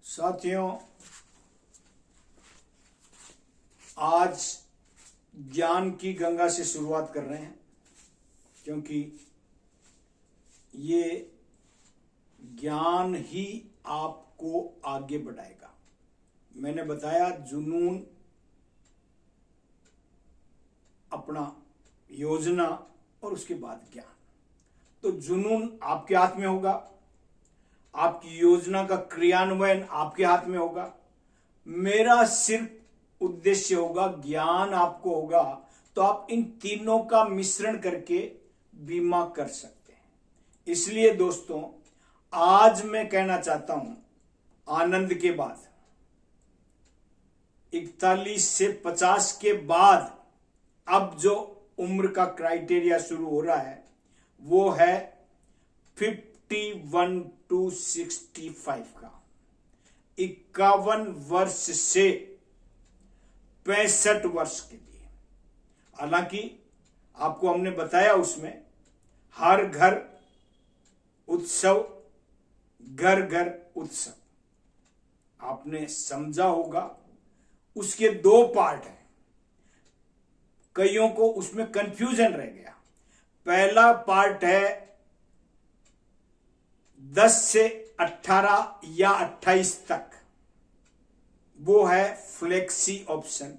साथियों, आज ज्ञान की गंगा से शुरुआत कर रहे हैं, क्योंकि ये ज्ञान ही आपको आगे बढ़ाएगा। मैंने बताया जुनून, अपना योजना और उसके बाद ज्ञान। तो जुनून आपके हाथ में होगा, आपकी योजना का क्रियान्वयन आपके हाथ में होगा। मेरा सिर्फ उद्देश्य होगा, ज्ञान आपको होगा तो आप इन तीनों का मिश्रण करके बीमा कर सकते हैं। इसलिए दोस्तों, आज मैं कहना चाहता हूं, आनंद के बाद 41 से 50 के बाद अब जो उम्र का क्राइटेरिया शुरू हो रहा है वो है 51 to 65 का। 51 वर्ष से 65 वर्ष के लिए। हालांकि आपको हमने बताया उसमें हर घर उत्सव, घर घर उत्सव। आपने समझा होगा, उसके 2 पार्ट हैं। कईयों को उसमें कंफ्यूजन रह गया। पहला पार्ट है 10 से 18 या 28 तक, वो है फ्लेक्सी ऑप्शन,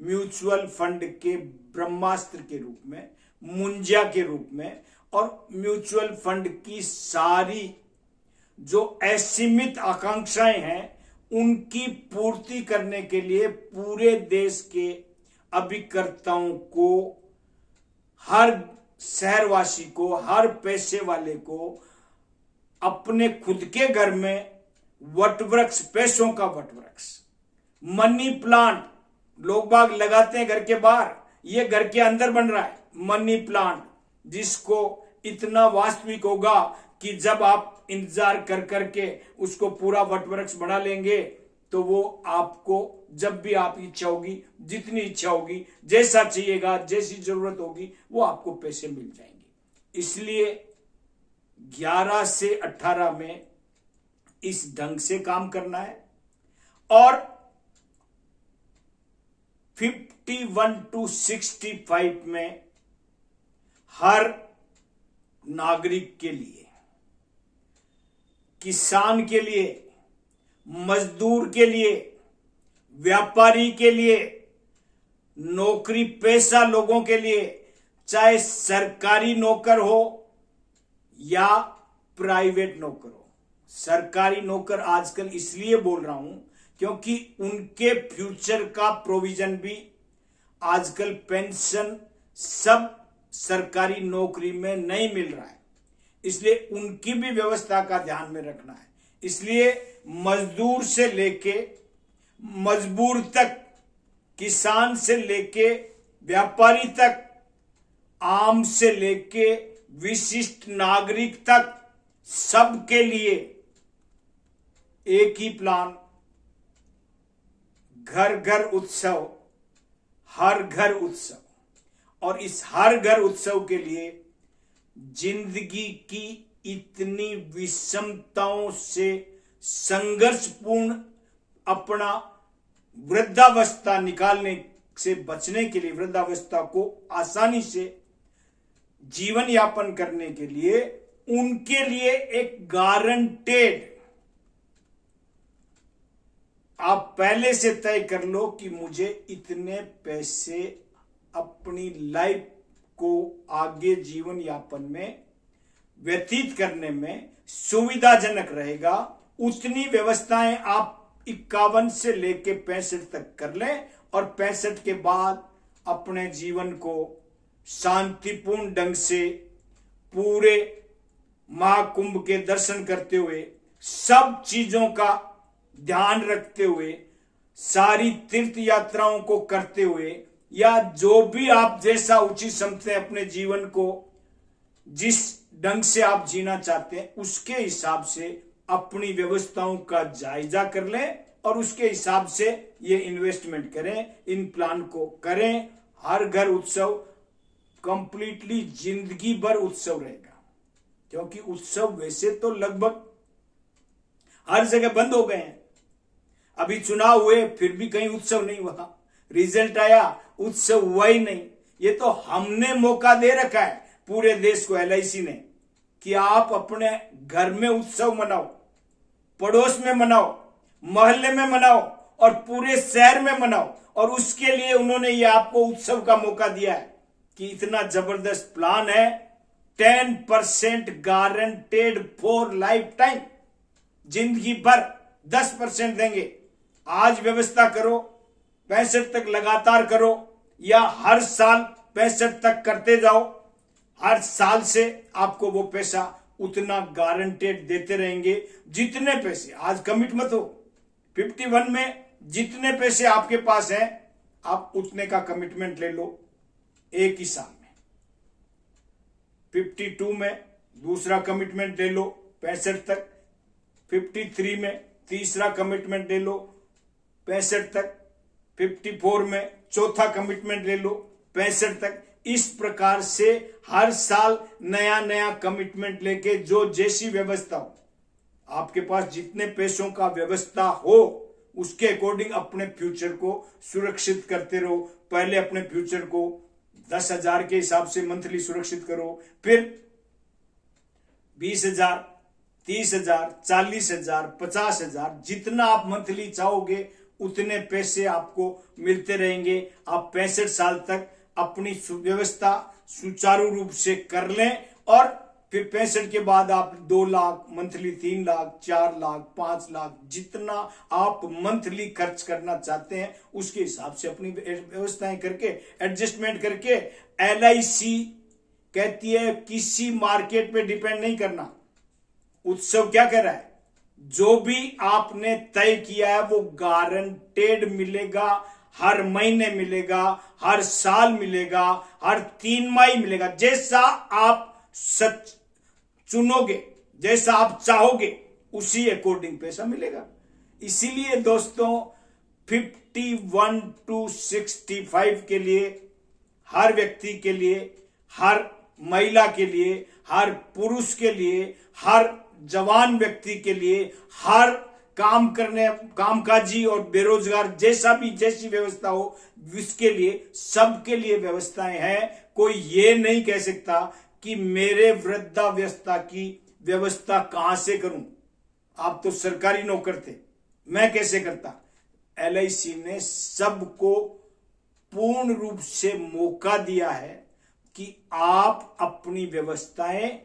म्यूचुअल फंड के ब्रह्मास्त्र के रूप में, मुंजिया के रूप में, और म्यूचुअल फंड की सारी जो असीमित आकांक्षाएं हैं उनकी पूर्ति करने के लिए पूरे देश के अभिकर्ताओं को, हर शहरवासी को, हर पैसे वाले को अपने खुद के घर में वटवृक्ष, पैसों का वटवृक्ष, मनी प्लांट लोग बाग लगाते हैं घर के बाहर, ये घर के अंदर बन रहा है मनी प्लांट, जिसको इतना वास्तविक होगा कि जब आप इंतजार कर करके उसको पूरा वटवृक्ष बना लेंगे तो वो आपको जब भी आप इच्छा होगी, जितनी इच्छा होगी, जैसा चाहिएगा, जैसी जरूरत होगी, वो आपको पैसे मिल जाएंगे। इसलिए 11 से 18 में इस ढंग से काम करना है, और 51 to 65 में हर नागरिक के लिए, किसान के लिए, मजदूर के लिए, व्यापारी के लिए, नौकरी पेशा लोगों के लिए, चाहे सरकारी नौकर हो या प्राइवेट नौकर हो। सरकारी नौकर आजकल इसलिए बोल रहा हूं क्योंकि उनके फ्यूचर का प्रोविजन भी आजकल, पेंशन सब सरकारी नौकरी में नहीं मिल रहा है, इसलिए उनकी भी व्यवस्था का ध्यान में रखना है। इसलिए मजदूर से लेके मजबूर तक, किसान से लेके व्यापारी तक, आम से लेके विशिष्ट नागरिक तक, सबके लिए एक ही प्लान, घर घर उत्सव, हर घर उत्सव। और इस हर घर उत्सव के लिए जिंदगी की इतनी विषमताओं से संघर्षपूर्ण अपना वृद्धावस्था निकालने से बचने के लिए, वृद्धावस्था को आसानी से जीवन यापन करने के लिए, उनके लिए एक गारंटेड, आप पहले से तय कर लो कि मुझे इतने पैसे अपनी लाइफ को आगे जीवन यापन में व्यतीत करने में सुविधाजनक रहेगा, उतनी व्यवस्थाएं आप 51 से लेके 65 तक कर लें, और 65 के बाद अपने जीवन को शांतिपूर्ण ढंग से पूरे महाकुंभ के दर्शन करते हुए, सब चीजों का ध्यान रखते हुए, सारी तीर्थ यात्राओं को करते हुए, या जो भी आप जैसा उचित समझते हैं अपने जीवन को, जिस ढंग से आप जीना चाहते हैं उसके हिसाब से अपनी व्यवस्थाओं का जायजा कर लें और उसके हिसाब से ये इन्वेस्टमेंट करें, इन प्लान को करें। हर घर उत्सव कंप्लीटली जिंदगी भर उत्सव रहेगा, क्योंकि उत्सव वैसे तो लगभग हर जगह बंद हो गए हैं, अभी चुनाव हुए फिर भी कहीं उत्सव नहीं हुआ, रिजल्ट आया उत्सव हुआ ही नहीं। ये तो हमने मौका दे रखा है पूरे देश को, एलआईसी ने, कि आप अपने घर में उत्सव मनाओ, पड़ोस में मनाओ, मोहल्ले में मनाओ और पूरे शहर में मनाओ। और उसके लिए उन्होंने ये आपको उत्सव का मौका दिया है कि इतना जबरदस्त प्लान है, 10% गारंटेड फॉर लाइफ टाइम, जिंदगी भर 10% देंगे। आज व्यवस्था करो, 65 तक लगातार करो, या हर साल 65 तक करते जाओ। हर साल से आपको वो पैसा उतना गारंटेड देते रहेंगे। जितने पैसे आज कमिट मत हो, 51 में जितने पैसे आपके पास हैं आप उतने का कमिटमेंट ले लो एक ही साल में। 52 में दूसरा कमिटमेंट ले लो 65 तक, 53 में तीसरा कमिटमेंट ले लो 65 तक, 54 में चौथा कमिटमेंट ले लो 65 तक। इस प्रकार से हर साल नया नया कमिटमेंट लेके जो जैसी व्यवस्था हो, आपके पास जितने पैसों का व्यवस्था हो उसके अकॉर्डिंग अपने फ्यूचर को सुरक्षित करते रहो। पहले अपने फ्यूचर को 10,000 के हिसाब से मंथली सुरक्षित करो, फिर 20,000, 30,000, 40,000, 50,000, जितना आप मंथली चाहोगे उतने पैसे आपको मिलते रहेंगे। आप 65 साल तक अपनी व्यवस्था सुचारू रूप से कर लें और फिर 65 के बाद आप 2 लाख मंथली, 3 लाख, 4 लाख, 5 लाख, जितना आप मंथली खर्च करना चाहते हैं उसके हिसाब से अपनी व्यवस्थाएं करके, एडजस्टमेंट करके। एलआईसी कहती है किसी मार्केट पे डिपेंड नहीं करना। उत्सव क्या कह रहा है, जो भी आपने तय किया है वो गारंटेड मिलेगा, हर महीने मिलेगा, हर साल मिलेगा, हर 3 माह मिलेगा। जैसा आप सच चुनोगे, जैसा आप चाहोगे उसी अकॉर्डिंग पैसा मिलेगा। इसीलिए दोस्तों 51 to 65 के लिए, हर व्यक्ति के लिए, हर महिला के लिए, हर पुरुष के लिए, हर जवान व्यक्ति के लिए, हर कामकाजी और बेरोजगार जैसी व्यवस्था हो उसके लिए, सबके लिए व्यवस्थाएं हैं। कोई ये नहीं कह सकता कि मेरे वृद्धावस्था की व्यवस्था कहां से करूं, आप तो सरकारी नौकर थे, मैं कैसे करता। एलआईसी ने सबको पूर्ण रूप से मौका दिया है कि आप अपनी व्यवस्थाएं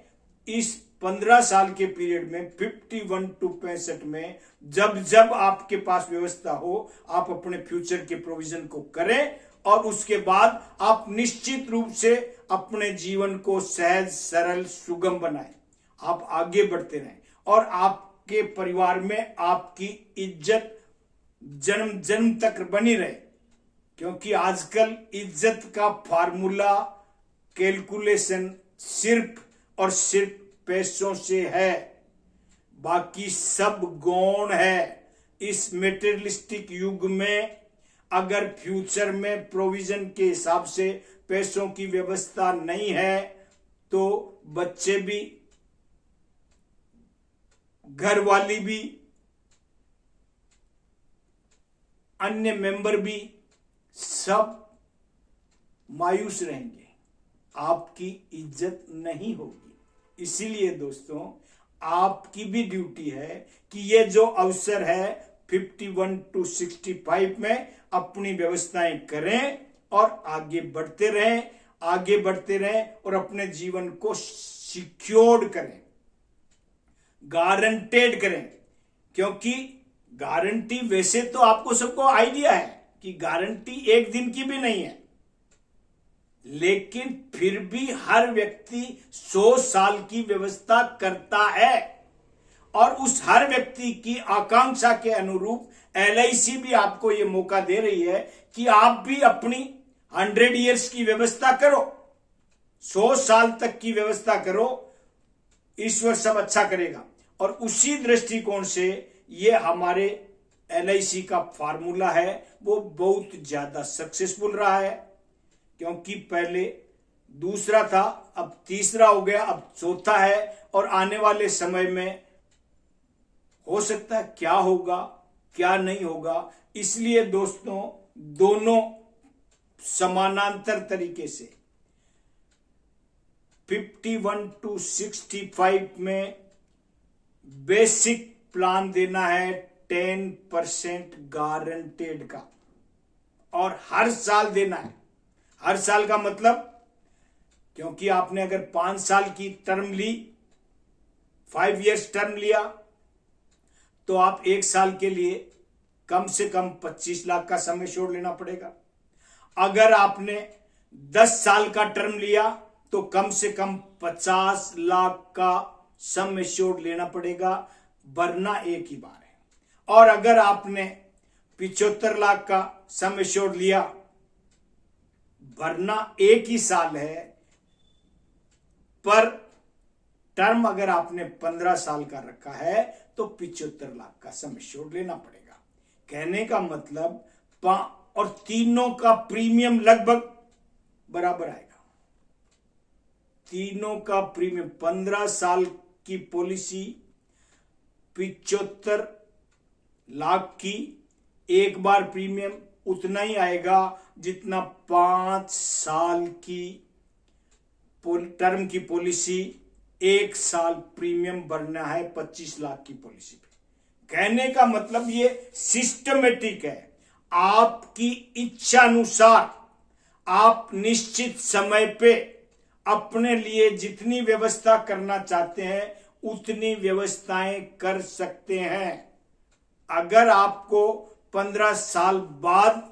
इस 15 साल के पीरियड में 51 to 65 में जब जब आपके पास व्यवस्था हो आप अपने फ्यूचर के प्रोविजन को करें और उसके बाद आप निश्चित रूप से अपने जीवन को सहज, सरल, सुगम बनाएं। आप आगे बढ़ते रहें और आपके परिवार में आपकी इज्जत जन्म जन्म तक बनी रहे, क्योंकि आजकल इज्जत का फार्मूला, कैलकुलेशन सिर्फ और सिर्फ पैसों से है, बाकी सब गौण है। इस मेटेरियलिस्टिक युग में अगर फ्यूचर में प्रोविजन के हिसाब से पैसों की व्यवस्था नहीं है तो बच्चे भी, घर वाली भी, अन्य मेंबर भी सब मायूस रहेंगे, आपकी इज्जत नहीं होगी। इसीलिए दोस्तों आपकी भी ड्यूटी है कि ये जो अवसर है 51 to 65 में अपनी व्यवस्थाएं करें और आगे बढ़ते रहें और अपने जीवन को सिक्योर्ड करें, गारंटेड करें। क्योंकि गारंटी वैसे तो आपको सबको आइडिया है कि गारंटी एक दिन की भी नहीं है, लेकिन फिर भी हर व्यक्ति 100 साल की व्यवस्था करता है और उस हर व्यक्ति की आकांक्षा के अनुरूप एलआईसी भी आपको यह मौका दे रही है कि आप भी अपनी 100 ईयर्स की व्यवस्था करो, 100 साल तक की व्यवस्था करो, ईश्वर सब अच्छा करेगा। और उसी दृष्टिकोण से ये हमारे एलआईसी का फार्मूला है वो बहुत ज्यादा सक्सेसफुल रहा है, क्योंकि पहले दूसरा था, अब तीसरा हो गया, अब चौथा है और आने वाले समय में हो सकता है क्या होगा क्या नहीं होगा। इसलिए दोस्तों दोनों समानांतर तरीके से 51 to 65 में बेसिक प्लान देना है 10% गारंटेड का, और हर साल देना है। हर साल का मतलब, क्योंकि आपने अगर 5 साल की टर्म ली, 5 years टर्म लिया, तो आप 1 साल के लिए कम से कम 25 लाख का सम एश्योर्ड लेना पड़ेगा। अगर आपने 10 साल का टर्म लिया तो कम से कम 50 लाख का सम एश्योर्ड लेना पड़ेगा, भरना एक ही बार है। और अगर आपने 75 लाख का सम एश्योर्ड लिया, भरना एक ही साल है, पर टर्म अगर आपने 15 साल का रखा है तो 75 लाख का सम एश्योर्ड लेना पड़ेगा। कहने का मतलब और तीनों का प्रीमियम लगभग बराबर आएगा। तीनों का प्रीमियम 15 साल की पॉलिसी 75 लाख की, एक बार प्रीमियम उतना ही आएगा जितना 5 साल की टर्म की पॉलिसी 1 साल प्रीमियम भरना है 25 लाख की पॉलिसी पे। कहने का मतलब ये सिस्टमेटिक है। आपकी इच्छा अनुसार आप निश्चित समय पे अपने लिए जितनी व्यवस्था करना चाहते हैं उतनी व्यवस्थाएं कर सकते हैं। अगर आपको 15 साल बाद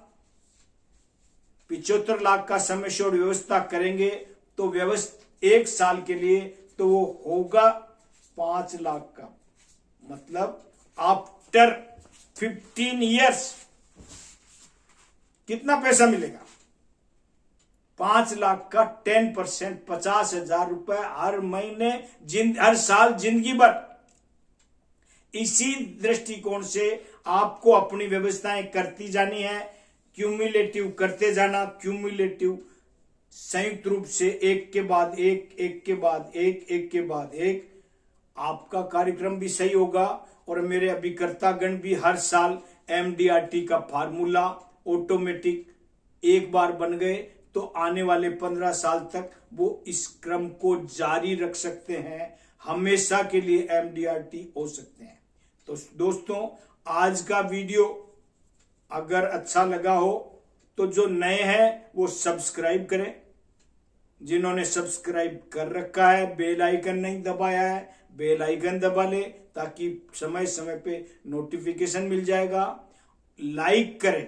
75 लाख का सम एश्योर्ड व्यवस्था करेंगे तो व्यवस्था 1 साल के लिए तो वो होगा 5 लाख का। मतलब आफ्टर 15 years कितना पैसा मिलेगा? 5 लाख का 10%, 50,000 रुपए हर महीने, हर साल, जिंदगी भर। इसी दृष्टिकोण से आपको अपनी व्यवस्थाएं करती जानी है, क्यूमुलेटिव करते जाना। क्यूमुलेटिव संयुक्त रूप से एक के बाद एक, एक के बाद एक, एक के बाद एक, आपका कार्यक्रम भी सही होगा और मेरे अभिकर्तागण भी हर साल MDRT का फार्मूला ऑटोमेटिक एक बार बन गए तो आने वाले 15 साल तक वो इस क्रम को जारी रख सकते हैं, हमेशा के लिए MDRT हो सकते हैं। तो दोस्तों आज का वीडियो अगर अच्छा लगा हो तो जो नए हैं वो सब्सक्राइब करें, जिन्होंने सब्सक्राइब कर रखा है बेल आइकन नहीं दबाया है बेल आइकन दबा ले ताकि समय समय पे नोटिफिकेशन मिल जाएगा। लाइक करें,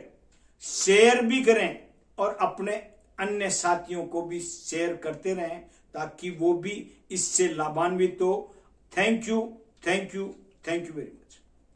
शेयर भी करें और अपने अन्य साथियों को भी शेयर करते रहें ताकि वो भी इससे लाभान्वित हो। Thank you, thank you, thank you very much.